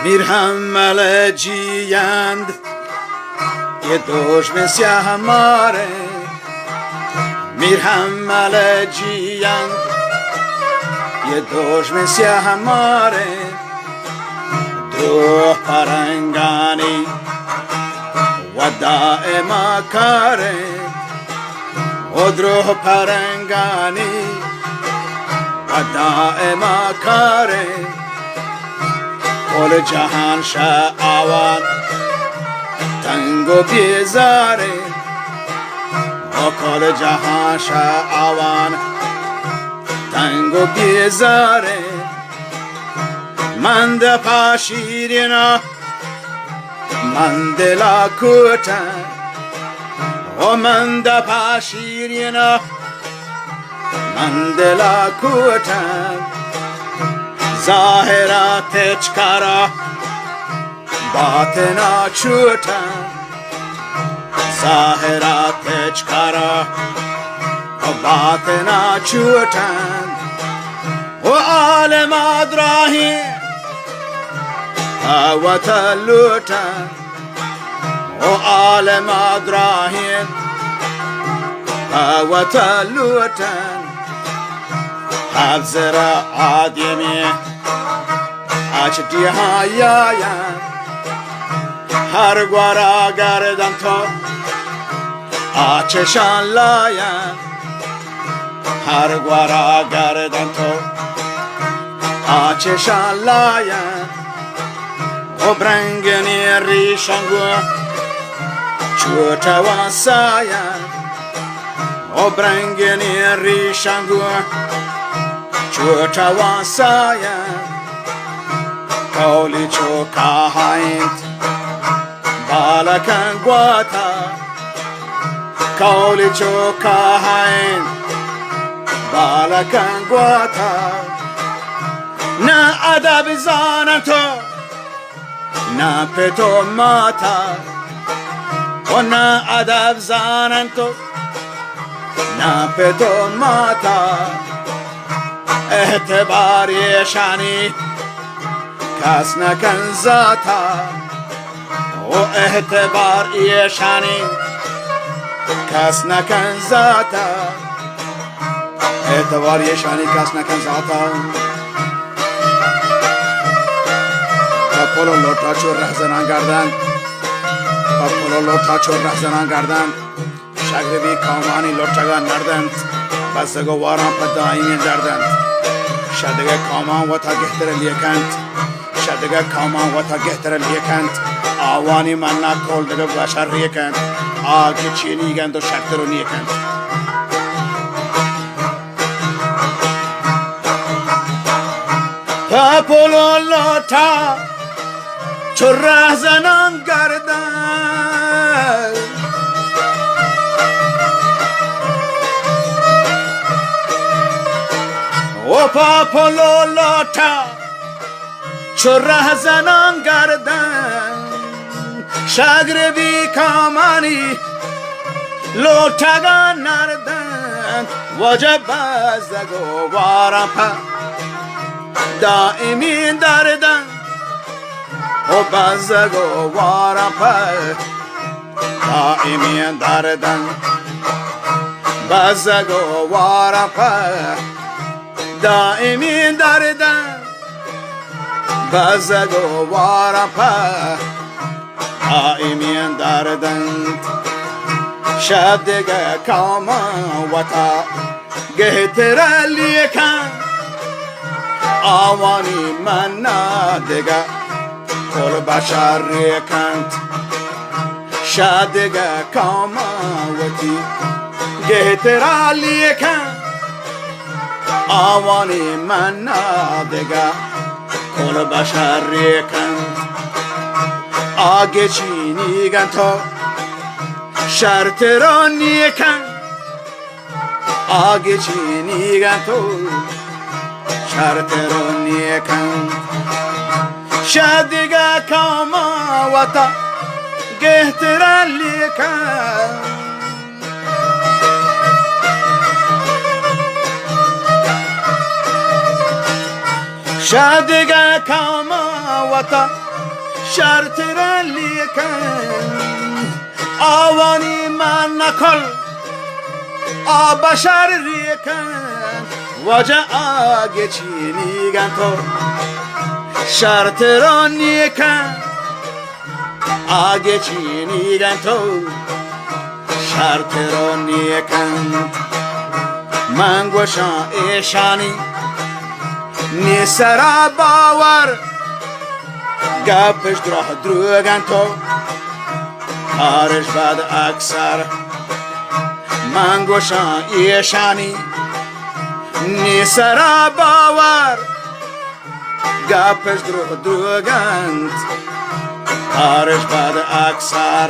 میرحمل جیند یه دشمن سیاه ماره میرحمل جیند یه دشمن سیاه ماره دروح پرنگانی و دائما کاره و دروح پرنگانی و دائما کاره کل جهان شعوان تنگ و بیزاره و کل جهان شعوان تنگ و بیزاره من ده پاشیرینا من دلا کوتا و من ده پاشیرینا من دلا کوتا ظاهرات چکارا باطنا چوتا ظاهرات چکارا باطنا چوتا و عالم ادراهی و تلوتا و عالم ادراهی و تلوتا حفظ را آدمی آچ دیها یا هر گوارا گردن تو آچشان لایا هر گوارا گردن تو آچشان لایا و برنگنی ریشنگو چوتا واسایا و برنگنی ریشنگو چوتا واسایا کولی چوکا هایند بالکن گواتا کولی چوکا هایند بالکن گواتا نه ادب زانن تو نه پتو ماتا و نه ادب زانن تو نه پتو ماتا اعتباری شانی کس نکن ذاتا و اعتبار ایشانی کس نکن ذاتا اعتبار ایشانی کس نکن ذاتا پپولو لوتا چور ره زنان گردن پپولو لوتا چور ره زنان گردن شگربی کامانی لوچگا نردند بسگو واران پا دائمی دردند شدگه کامان و تا گهتر لیکند شدگه کامان و تا گهتر لیکند آوانی من نکل دگه بشر ریکند آگه چینی گند و شکتر رو نیکند پپولو لوتا چو ره زنان گردن و پپولو لوتا چو ره زنان گردن شگربی کامانی لوتگان نردن وجب بزدگو وارم پا دائمی دردن و بزدگو وارم پا دائمی دردن بزدگو وارم پا دائمی دردن بزدگو وارم پا دائمی دردن شدگه کامان و تا گهتر لیکن آوانی من ندگه کل بشر ریکند شدگه کامان و تی گهتر لیکن آوانی من ندگه کل بشر ریکند آگه چینی گن تو شرط را نیکن آگه چینی گن تو شرط را نیکن شدگه کاما و تا گهتر لیکن شدگه کاما و تا شرط را لیکن آوانی من نکل بشر ریکن واجه آگه چینیگن تو شرط را نیکن آگه چینیگن تو شرط را نیکن من گوشان ایشانی نیسرا باور گپش دراه دروگن تو کارش بعد اکثر من گوشان ایشانی نیسرا باور گپش دراه دروگن کارش بعد اکثر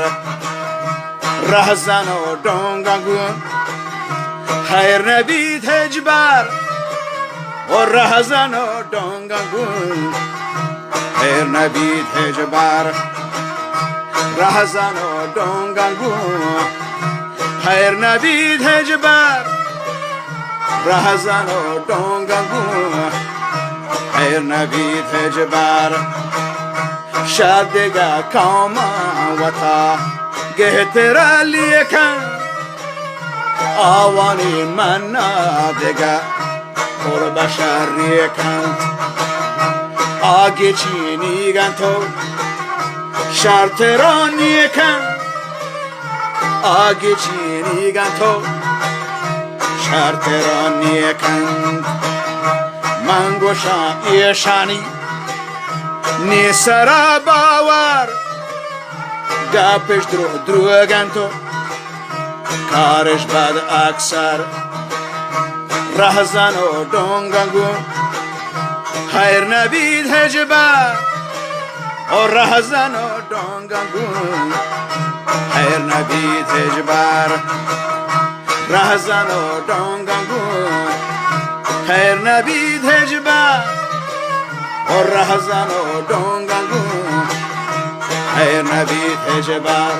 رهزن و دونگانگون خیر نبید هجبر و رهزن و دونگانگون خیر نبید هجبر رهزن و دونگانگون خیر نبید هجبر رهزن و دونگانگون خیر نبید هجبر شادگا کاما وطا گهتر لیکن آوانی من نادگا اور بشر ریکن آگه چینیگن تو شرط را نیکن آگه چینیگن تو شرط را نیکن من گوشان ایشانی نیسرا باور گپش دروگن تو کارش بعد اکثر رهزن و دونگانگون خیر نبید هجبر و رهزن و دونگانگون خیر نبید هجبر رهزن و دونگانگون خیر نبید هجبر و رهزن و دونگانگون خیر نبید هجبر